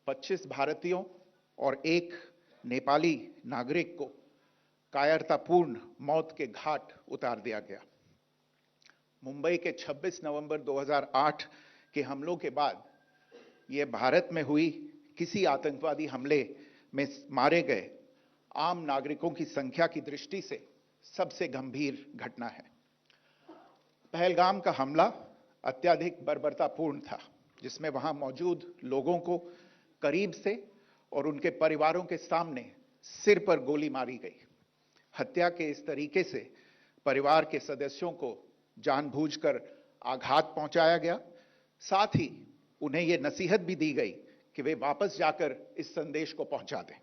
25 भारतीयों और एक नेपाली नागरिक को कायरतापूर्ण मौत के घाट उतार दिया गया। मुंबई के 26 नवंबर 2008 के हमलों के बाद यह भारत में हुई किसी आतंकवादी हमले में मारे गए आम नागरिकों की संख्या की दृष्टि से सबसे गंभीर घटना है। पहलगाम का हमला अत्यधिक बर्बरतापूर्ण था, जिसमें वहां मौजूद लोगों को करीब से और उनके परिवारों के सामने सिर पर गोली मारी गई। हत्या के इस तरीके से परिवार के सदस्यों को जानबूझकर आघात पहुंचाया गया। साथ ही उन्हें यह नसीहत भी दी गई कि वे वापस जाकर इस संदेश को पहुंचा दें।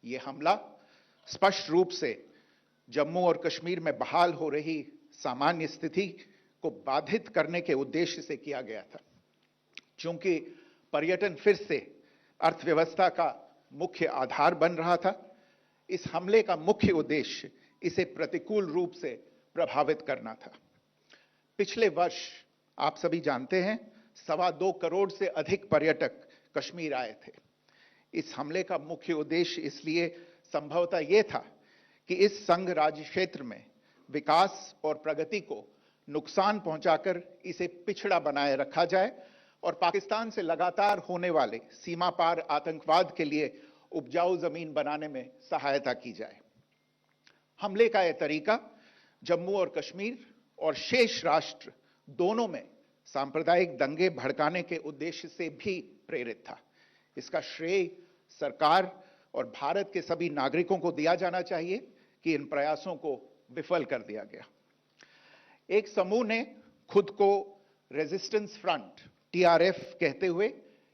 यह हमला स्पष्ट रूप से जम्मू और कश्मीर में बहाल हो रही सामान्य स्थिति को बाधित करने के उद्देश्य से किया गया था। चूंकि पर्यटन फिर से अर्थव्यवस्था का मुख्य आधार बन रहा था, इस हमले का मुख्य उद्देश्य इसे प्रतिकूल रूप से प्रभावित करना था। पिछले वर्ष आप सभी जानते हैं 2.25 करोड़ से अधिक पर्यटक कश्मीर आए थे। इस हमले का मुख्य उद्देश्य इसलिए संभवतः यह था कि इस संघ राज्य क्षेत्र में विकास और प्रगति को नुकसान पहुंचाकर इसे पिछड़ा बनाए रखा जाए और पाकिस्तान से लगातार होने वाले सीमा पार आतंकवाद के लिए उपजाऊ जमीन बनाने में सहायता की जाए। हमले का यह तरीका जम्मू और कश्मीर और शेष राष्ट्र दोनों में सांप्रदायिक दंगे भड़काने के उद्देश्य से भी प्रेरित था। इसका श्रेय सरकार और भारत के सभी नागरिकों को दिया जाना चाहिए कि इन प्रयासों को विफल कर दिया गया। एक समूह ने खुद को रेजिस्टेंस फ्रंट टीआरएफ कहते हुए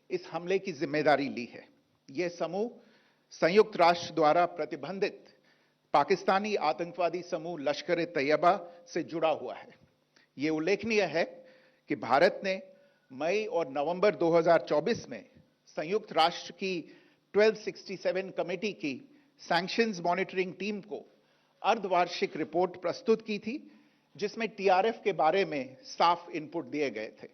इस हमले की जिम्मेदारी ली है। यह समूह संयुक्त राष्ट्र द्वारा प्रतिबंधित पाकिस्तानी आतंकवादी समूह लश्कर-ए-तैयबा से जुड़ा हुआ है। यह उल्लेखनीय है कि भारत ने मई और नवंबर 2024 में संयुक्त राष्ट्र की 1267 कमेटी की सैंक्शंस मॉनिटरिंग टीम को अर्धवार्षिक रिपोर्ट प्रस्तुत की थी, जिसमें टीआरएफ के बारे में साफ इनपुट दिए गए थे।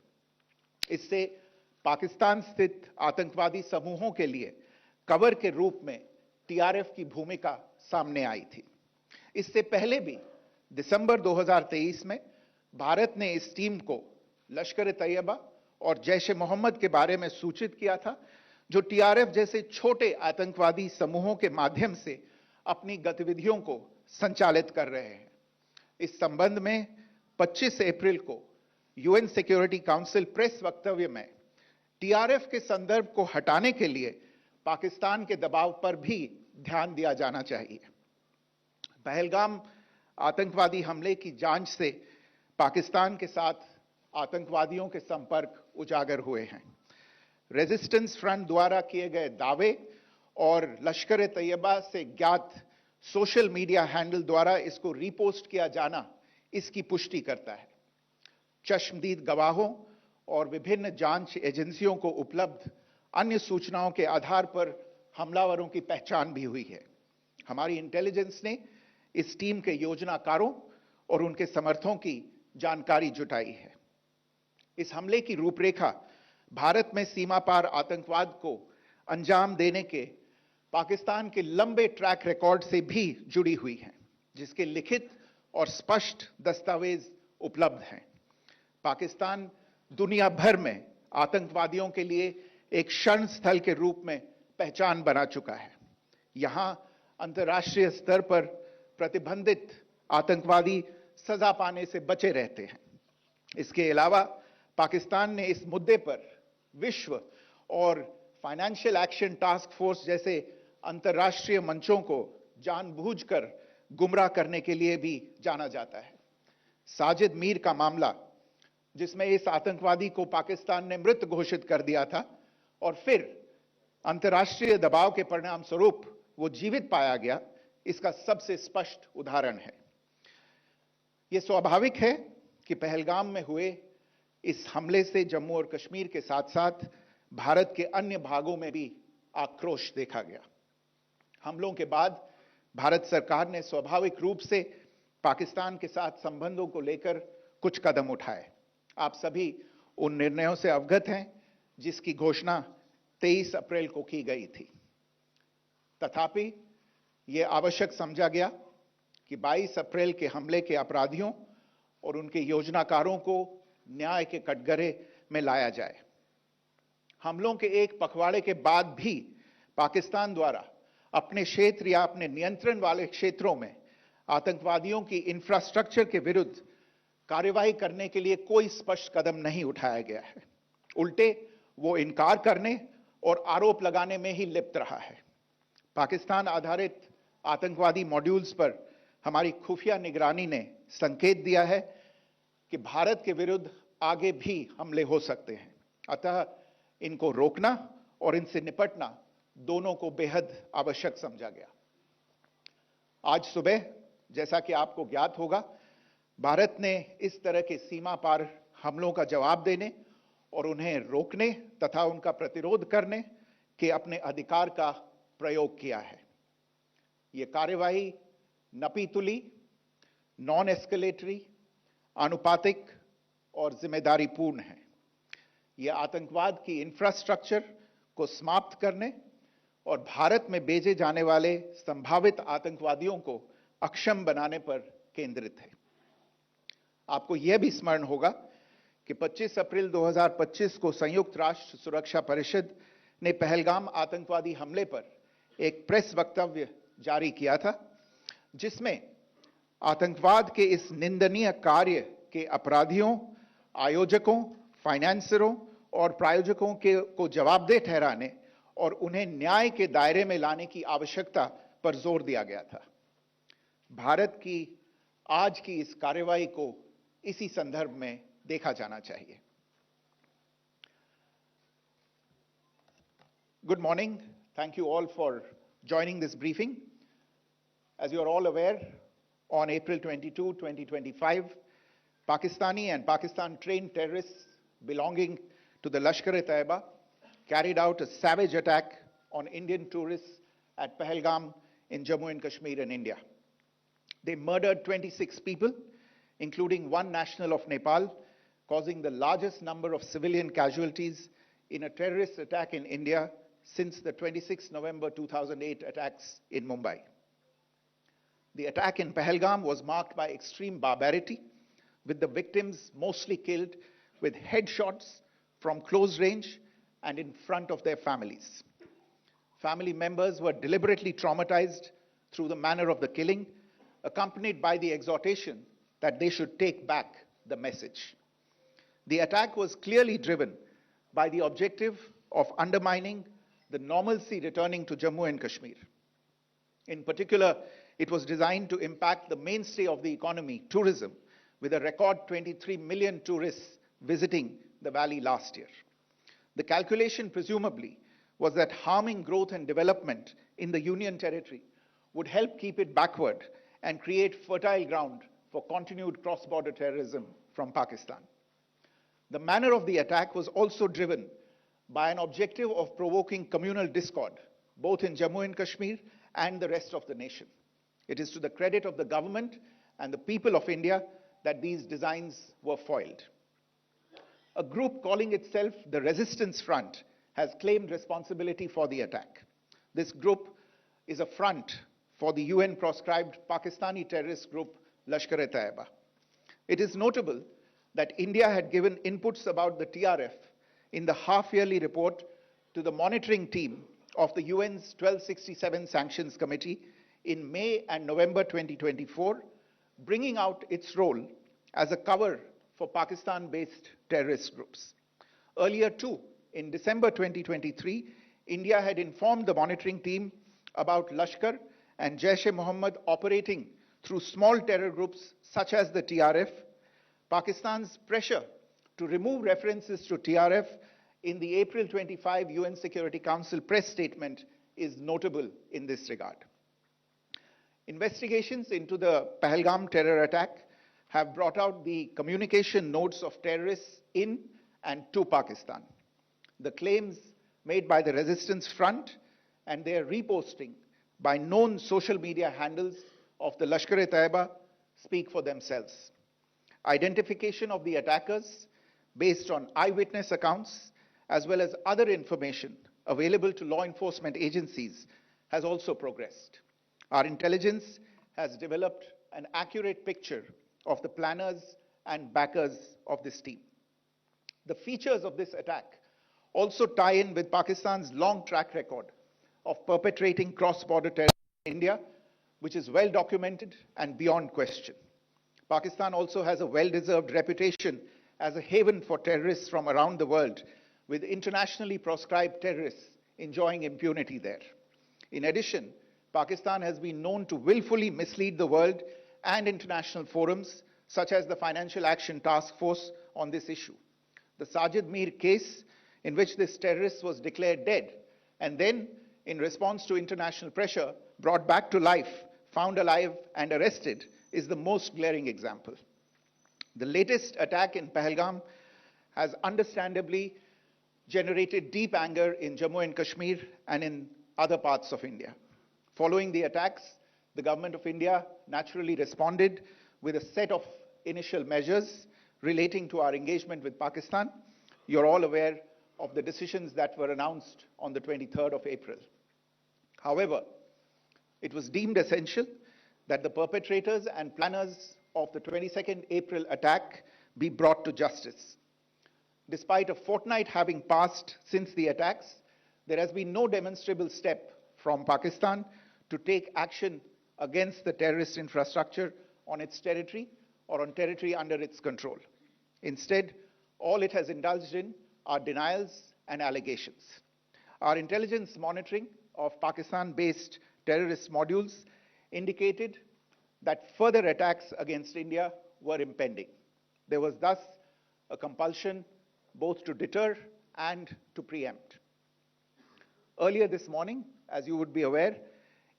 इससे पाकिस्तान स्थित आतंकवादी समूहों के लिए कवर के रूप में टीआरएफ की भूमिका सामने आई थी। इससे पहले भी दिसंबर 2023 में भारत ने इस टीम को लश्कर-ए-तैयबा और जैश-ए-मोहम्मद के बारे में सूचित किया था, जो टीआरएफ जैसे छोटे आतंकवादी समूहों के माध्यम से अपनी गतिविधियों को संचालित कर रहे हैं। इस संबंध में 25 अप्रैल को यूएन सिक्योरिटी काउंसिल प्रेस वक्तव्य में टीआरएफ के संदर्भ को हटाने के लिए पाकिस्तान के दबाव पर भी ध्यान दिया जाना चाहिए। पहलगाम आतंकवादी हमले की जांच से पाकिस्तान के साथ आतंकवादियों के संपर्क उजागर हुए हैं। रेजिस्टेंस फ्रंट द्वारा किए गए दावे और लश्कर-ए-तैयबा से ज्ञात सोशल मीडिया हैंडल द्वारा इसको रीपोस्ट किया जाना इसकी पुष्टि करता है। चश्मदीद गवाहों और विभिन्न जांच एजेंसियों को उपलब्ध अन्य सूचनाओं के आधार पर हमलावरों की पहचान भी हुई है। हमारी इंटेलिजेंस ने इस टीम के योजनाकारों और उनके समर्थकों की जानकारी जुटाई है। इस हमले की रूपरेखा भारत में सीमा पार आतंकवाद को अंजाम देने के पाकिस्तान के लंबे ट्रैक रिकॉर्ड से भी जुड़ी हुई है, जिसके लिखित और स्पष्ट दस्तावेज उपलब्ध हैं। पाकिस्तान दुनिया भर में आतंकवादियों के लिए एक शरण स्थल के रूप में पहचान बना चुका है। यहां अंतर्राष्ट्रीय स्तर पर प्रतिबंधित आतंकवादी सजा पाने से बचे रहते हैं। इसके अलावा पाकिस्तान ने इस मुद्दे पर विश्व और फाइनेंशियल एक्शन टास्क फोर्स जैसे अंतर्राष्ट्रीय मंचों को जानबूझकर गुमराह करने के लिए भी जाना जाता है। साजिद मीर का मामला, जिसमें इस आतंकवादी को पाकिस्तान ने मृत घोषित कर दिया था और फिर अंतर्राष्ट्रीय दबाव के परिणाम स्वरूप वो जीवित पाया गया, इसका सबसे स्पष्ट उदाहरण है। यह स्वाभाविक है कि पहलगाम में हुए इस हमले से जम्मू और कश्मीर के साथ साथ भारत के अन्य भागों में भी आक्रोश देखा गया। हमलों के बाद भारत सरकार ने स्वाभाविक रूप से पाकिस्तान के साथ संबंधों को लेकर कुछ कदम उठाए। आप सभी उन निर्णयों से अवगत हैं जिसकी घोषणा 23 अप्रैल को की गई थी। तथापि यह आवश्यक समझा गया कि 22 अप्रैल के हमले के अपराधियों और उनके योजनाकारों को न्याय के कटघरे में लाया जाए। हमलों के एक पखवाड़े के बाद भी पाकिस्तान द्वारा अपने क्षेत्र या अपने नियंत्रण वाले क्षेत्रों में आतंकवादियों की इंफ्रास्ट्रक्चर के विरुद्ध कार्रवाई करने के लिए कोई स्पष्ट कदम नहीं उठाया गया है। उल्टे वो इनकार करने और आरोप लगाने में ही लिप्त रहा है। पाकिस्तान आधारित आतंकवादी मॉड्यूल्स पर हमारी खुफिया निगरानी ने संकेत दिया है कि भारत के विरुद्ध आगे भी हमले हो सकते हैं। अतः इनको रोकना और इनसे निपटना दोनों को बेहद आवश्यक समझा गया। आज सुबह, जैसा कि आपको ज्ञात होगा, भारत ने इस तरह के सीमा पार हमलों का जवाब देने और उन्हें रोकने तथा उनका प्रतिरोध करने के अपने अधिकार का प्रयोग किया है। यह कार्यवाही नपीतुली, नॉन एस्केलेटरी, आनुपातिक और जिम्मेदारीपूर्ण है। यह आतंकवाद की इंफ्रास्ट्रक्चर को समाप्त करने और भारत में भेजे जाने वाले संभावित आतंकवादियों को अक्षम बनाने पर केंद्रित है। आपको यह भी स्मरण होगा कि 25 अप्रैल 2025 को संयुक्त राष्ट्र सुरक्षा परिषद ने पहलगाम आतंकवादी हमले पर एक प्रेस वक्तव्य जारी किया था, जिसमें आतंकवाद के इस निंदनीय कार्य के अपराधियों, आयोजकों, फाइनेंसरों और प्रायोजकों को जवाबदेह ठहराने और उन्हें न्याय के दायरे में लाने की आवश्यकता पर जोर दिया गया था। भारत की आज की इस कार्रवाई को इसी संदर्भ में देखा जाना चाहिए। Good morning. Thank you all for joining this briefing. As you are all aware, on April 22, 2025, Pakistani and Pakistan-trained terrorists belonging to the Lashkar-e-Taiba carried out a savage attack on Indian tourists at Pahalgam in Jammu and Kashmir in India. They murdered 26 people, including one national of Nepal, causing the largest number of civilian casualties in a terrorist attack in India since the 26 November 2008 attacks in Mumbai. The attack in Pahalgam was marked by extreme barbarity, with the victims mostly killed with headshots from close range and in front of their families. Family members were deliberately traumatized through the manner of the killing, accompanied by the exhortation that they should take back the message. The attack was clearly driven by the objective of undermining the normalcy returning to Jammu and Kashmir. In particular, it was designed to impact the mainstay of the economy, tourism, with a record 23 million tourists visiting the valley last year. The calculation, presumably, was that harming growth and development in the Union Territory would help keep it backward and create fertile ground for continued cross-border terrorism from Pakistan. The manner of the attack was also driven by an objective of provoking communal discord, both in Jammu and Kashmir and the rest of the nation. It is to the credit of the government and the people of India that these designs were foiled. A group calling itself the Resistance Front has claimed responsibility for the attack. This group is a front for the UN-proscribed Pakistani terrorist group Lashkar-e-Taiba. It is notable that India had given inputs about the TRF in the half-yearly report to the monitoring team of the UN's 1267 Sanctions Committee in May and November 2024, bringing out its role as a cover for Pakistan-based terrorist groups. Earlier too, in December 2023, India had informed the monitoring team about Lashkar and Jaish-e-Mohammed operating through small terror groups such as the TRF. Pakistan's pressure to remove references to TRF in the April 25 UN Security Council press statement is notable in this regard. Investigations into the Pahalgam terror attack have brought out the communication notes of terrorists in and to Pakistan. The claims made by the Resistance Front and their reposting by known social media handles of the Lashkar-e-Taiba speak for themselves. Identification of the attackers based on eyewitness accounts as well as other information available to law enforcement agencies has also progressed. Our intelligence has developed an accurate picture of the planners and backers of this team. The features of this attack also tie in with Pakistan's long track record of perpetrating cross-border terror in India, which is well documented and beyond question. Pakistan also has a well-deserved reputation as a haven for terrorists from around the world, with internationally proscribed terrorists enjoying impunity there. In addition, Pakistan has been known to willfully mislead the world and international forums, such as the Financial Action Task Force, on this issue. The Sajid Mir case, in which this terrorist was declared dead and then, in response to international pressure, brought back to life, found alive and arrested, is the most glaring example. The latest attack in Pahalgam has understandably generated deep anger in Jammu and Kashmir and in other parts of India. Following the attacks, the government of India naturally responded with a set of initial measures relating to our engagement with Pakistan. You're all aware of the decisions that were announced on the 23rd of April. However, it was deemed essential that the perpetrators and planners of the 22nd April attack be brought to justice. Despite a fortnight having passed since the attacks, there has been no demonstrable step from Pakistan to take action against the terrorist infrastructure on its territory or on territory under its control. Instead, all it has indulged in are denials and allegations. Our intelligence monitoring of Pakistan-based terrorist modules indicated that further attacks against India were impending. There was thus a compulsion both to deter and to preempt. Earlier this morning, as you would be aware,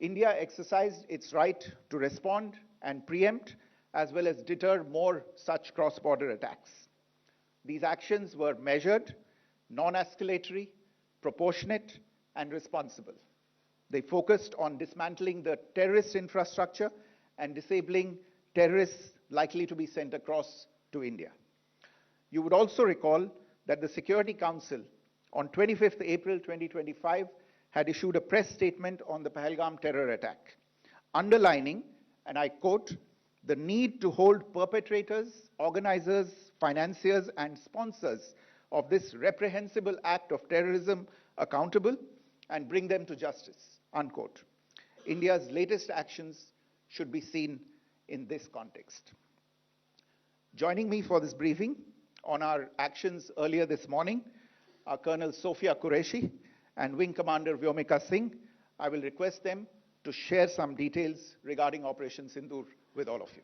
India exercised its right to respond and preempt, as well as deter more such cross-border attacks. These actions were measured, non-escalatory, proportionate, and responsible. They focused on dismantling the terrorist infrastructure and disabling terrorists likely to be sent across to India. You would also recall that the Security Council on 25th April 2025 had issued a press statement on the Pahalgam terror attack, underlining, and I quote, the need to hold perpetrators, organizers, financiers, and sponsors of this reprehensible act of terrorism accountable and bring them to justice, unquote. India's latest actions should be seen in this context. Joining me for this briefing on our actions earlier this morning are Colonel Sophia Qureshi and Wing Commander Vyomika Singh. I will request them to share some details regarding Operation Sindoor with all of you.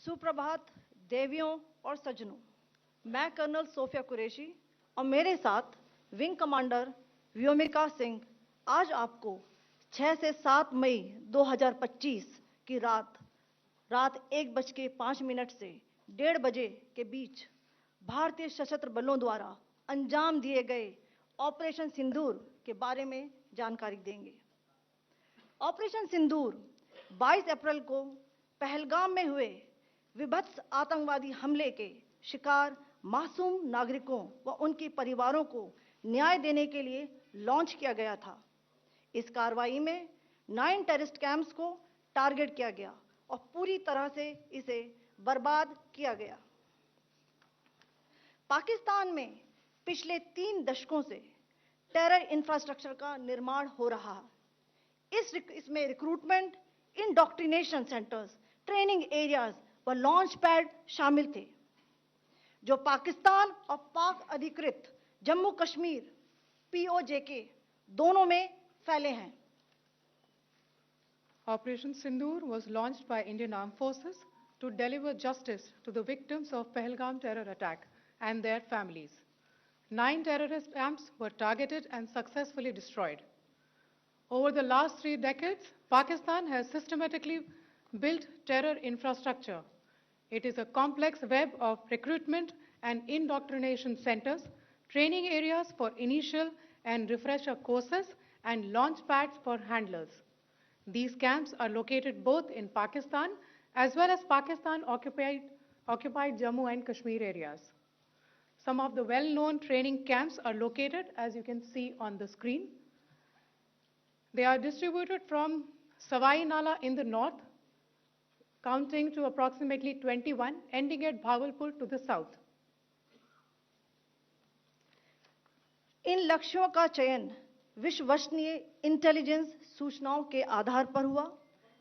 सुप्रभात देवियों और सज्जनों, मैं colonel Sophia Qureshi और मेरे साथ wing commander Vyomika Singh आज आपको 6 से 7 मई 2025 की रात 1:05 से 1:30 बजे के बीच भारतीय सशस्त्र बलों द्वारा अंजाम दिए गए ऑपरेशन सिंदूर के बारे में जानकारी देंगे। ऑपरेशन सिंदूर 22 अप्रैल को पहलगाम में हुए विभत्स आतंकवादी हमले के शिकार मासूम नागरिकों व उनके परिवारों को न्याय देने के लिए लॉन्च किया गया था। इस कार्रवाई में 9 टेररिस्ट कैंप्स को टारगेट किया गया और पूरी तरह से इसे बर्बाद किया गया। पाकिस्तान में पिछले 3 दशकों से टेरर इंफ्रास्ट्रक्चर का निर्माण हो रहा है। इसमें recruitment, indoctrination centres, training areas व लॉन्च पैड शामिल थे, जो पाकिस्तान और पाक अधिकृत जम्मू कश्मीर POJK दोनों में फैले हैं। Operation Sindoor was launched by Indian Armed Forces to deliver justice to the victims of Pahalgam terror attack and their families. 9 terrorist camps were targeted and successfully destroyed. Over the last 3 decades, Pakistan has systematically built terror infrastructure. It is a complex web of recruitment and indoctrination centers, training areas for initial and refresher courses, and launch pads for handlers. These camps are located both in Pakistan as well as Pakistan-occupied Jammu and Kashmir areas. Some of the well-known training camps are located, as you can see on the screen. They are distributed from Savai Nala in the north, counting to approximately 21, ending at Bhagalpur to the south. इन लक्ष्यों का चयन विश्वसनीय intelligence सूचनाओं के आधार पर हुआ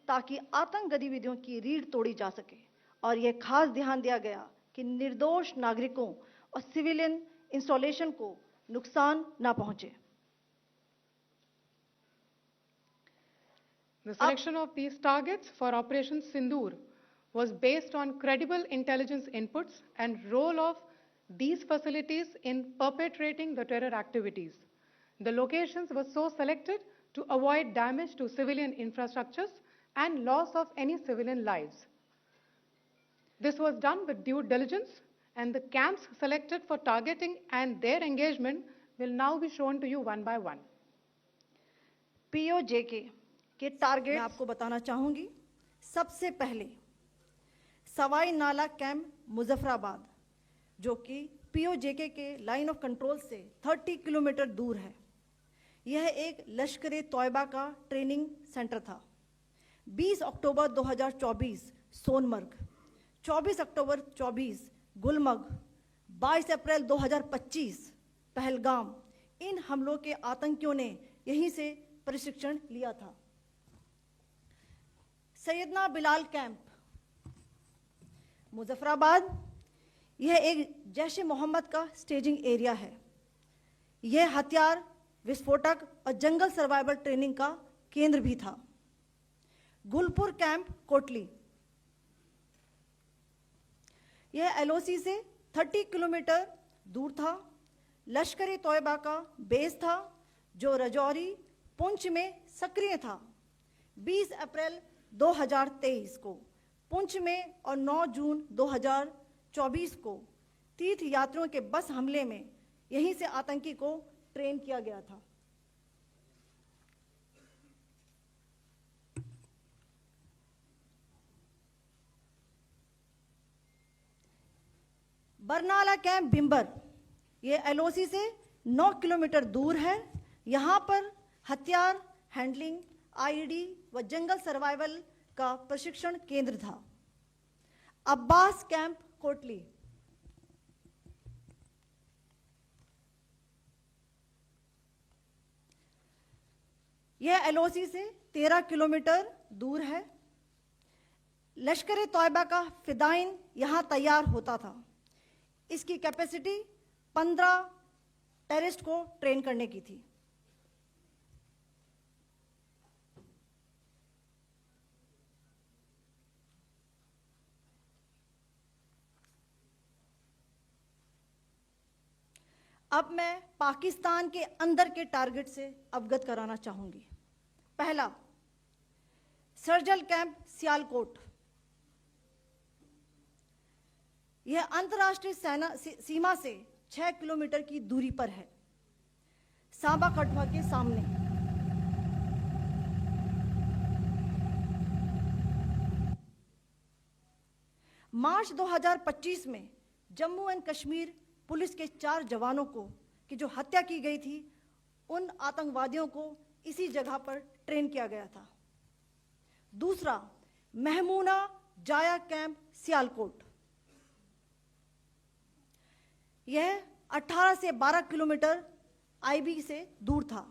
ताकि आतंक गतिविधियों की रीढ़ तोड़ी जा सके और यह खास ध्यान दिया गया कि निर्दोष नागरिकों और सिविलियन इंस्टॉलेशन को नुकसान न पहुंचे. The selection of these targets for Operation Sindoor was based on credible intelligence inputs and role of these facilities in perpetrating the terror activities. The locations were so selected to avoid damage to civilian infrastructures and loss of any civilian lives. This was done with due diligence, and the camps selected for targeting and their engagement will now be shown to you one by one. POJK के target मैं आपको बताना चाहूंगी. सबसे पहले सवाई नाला camp Muzaffarabad, जो कि POJK के लाइन ऑफ कंट्रोल से 30 किलोमीटर दूर है. यह एक लश्कर तौयबा का ट्रेनिंग सेंटर था. 20 अक्टूबर 2024 सोनमर्ग, 24 अक्टूबर 24 गुलमर्ग, 22 अप्रैल 2025 पहलगाम, इन हमलों के आतंकियों ने यहीं से प्रशिक्षण लिया था. सैयदना बिलाल कैंप मुजफ्फराबाद, यह एक जैश ए मोहम्मद का स्टेजिंग एरिया है. यह हथियार, विस्फोटक और जंगल सर्वाइवल ट्रेनिंग का केंद्र भी था. गुलपुर कैंप कोटली, यह LOC से 30 किलोमीटर दूर था. लश्कर तौयबा का बेस था जो रजौरी, पुंछ में सक्रिय था. 20 अप्रैल 2023 को पुंछ में और 9 जून 2024 को तीर्थ यात्रियों के बस हमले में यहीं से आतंकी को ट्रेन किया गया था. बरनाला कैंप बिंबर, ये LOC से 9 किलोमीटर दूर है. यहां पर हथियार, हैंडलिंग, IED व जंगल सर्वाइवल का प्रशिक्षण केंद्र था. अब्बास कैंप कोटली, यह LOC से 13 किलोमीटर दूर है. लश्कर तौयबा का फिदाइन यहां तैयार होता था. इसकी कैपेसिटी 15 टेररिस्ट को ट्रेन करने की थी. अब मैं पाकिस्तान के अंदर के टारगेट से अवगत कराना चाहूंगी. पहला, सर्जल कैंप सियालकोट, यह अंतर्राष्ट्रीय सीमा से 6 किलोमीटर की दूरी पर है, सांबा कठुआ के सामने. मार्च 2025 में जम्मू एंड कश्मीर पुलिस के 4 जवानों को की जो हत्या की गई थी, उन आतंकवादियों को इसी जगह पर ट्रेन किया गया था. दूसरा, महमूना जाया कैंप सियालकोट, यह 18 से 12 किलोमीटर IB से दूर था.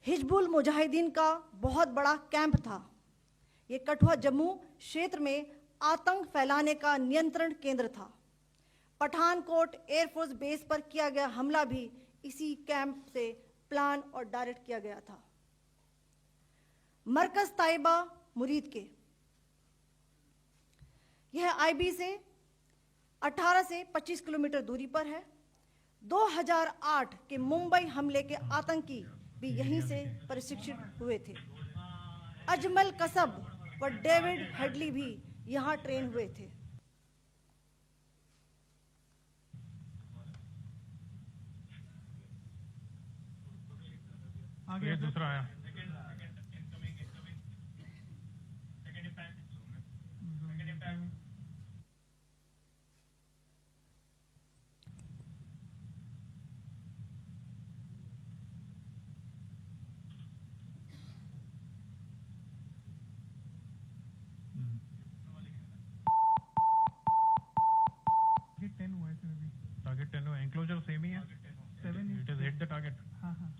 हिजबुल मुजाहिदीन का बहुत बड़ा कैंप था. यह कठुआ जम्मू क्षेत्र में आतंक फैलाने का नियंत्रण केंद्र था. पठानकोट एयरफोर्स बेस पर किया गया हमला भी इसी कैंप से प्लान और डायरेक्ट किया गया था. मरकज ताइबा मुरीद के, यह IB से 18 से 25 किलोमीटर दूरी पर है. 2008 के मुंबई हमले के आतंकी भी यहीं से प्रशिक्षित हुए थे। अजमल कसब व डेविड हेडली भी यहाँ ट्रेन हुए थे। आगे दूसरा आया। टारगेट 10 हुआ है इसमें भी। टारगेट 10 हुआ, एंक्लोजर सेम ही है। 7 it is hit the target. हाँ हाँ।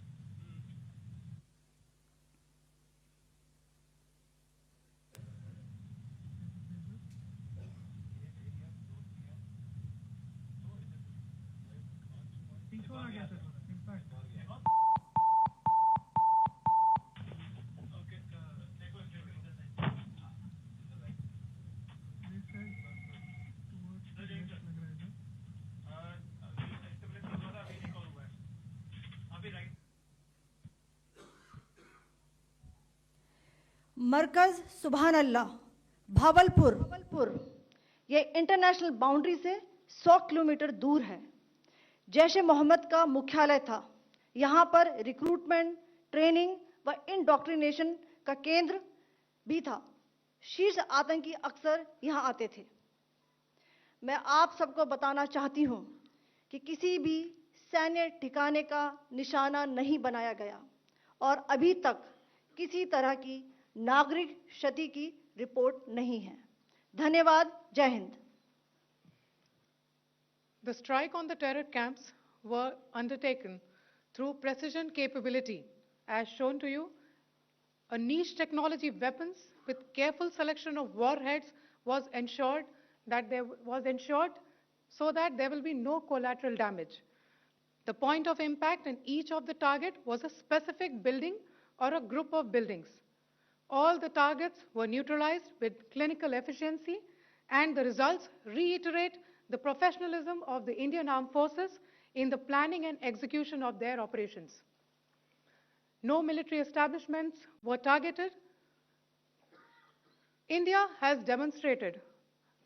आ गया सर इम्पैक्ट। मरकज सुभान अल्लाह भावलपुर ये इंटरनेशनल बाउंड्री से 100 किलोमीटर दूर है। जैश ए मोहम्मद का मुख्यालय था। यहाँ पर रिक्रूटमेंट, ट्रेनिंग व इंडॉक्ट्रिनेशन का केंद्र भी था। शीर्ष आतंकी अक्सर यहाँ आते थे। मैं आप सबको बताना चाहती हूँ कि किसी भी सैन्य ठिकाने का निशाना नहीं बनाया गया और अभी तक किसी तरह की नागरिक क्षति की रिपोर्ट नहीं है। धन्यवाद। जय Hind. The strike on the terror camps were undertaken through precision capability, as shown to you. A niche technology weapons with careful selection of warheads was ensured so that there will be no collateral damage. The point of impact in each of the target was a specific building or a group of buildings. All the targets were neutralized with clinical efficiency, and the results reiterate the professionalism of the Indian Armed Forces in the planning and execution of their operations. No military establishments were targeted. India has demonstrated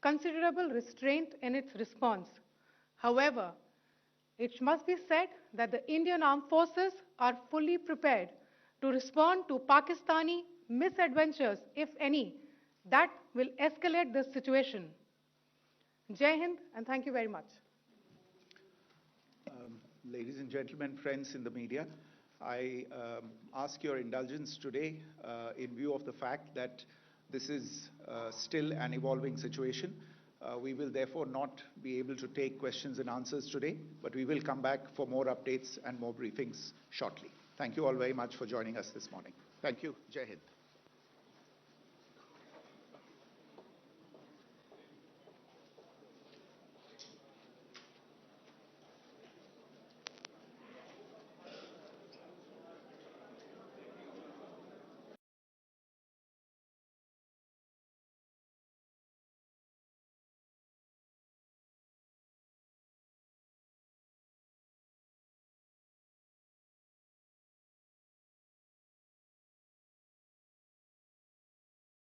considerable restraint in its response. However, it must be said that the Indian Armed Forces are fully prepared to respond to Pakistani misadventures, if any, that will escalate the situation. Jai Hind, and thank you very much. Ladies and gentlemen, friends in the media, I ask your indulgence today in view of the fact that this is still an evolving situation. We will therefore not be able to take questions and answers today, but we will come back for more updates and more briefings shortly. Thank you all very much for joining us this morning. Thank you. Jai Hind.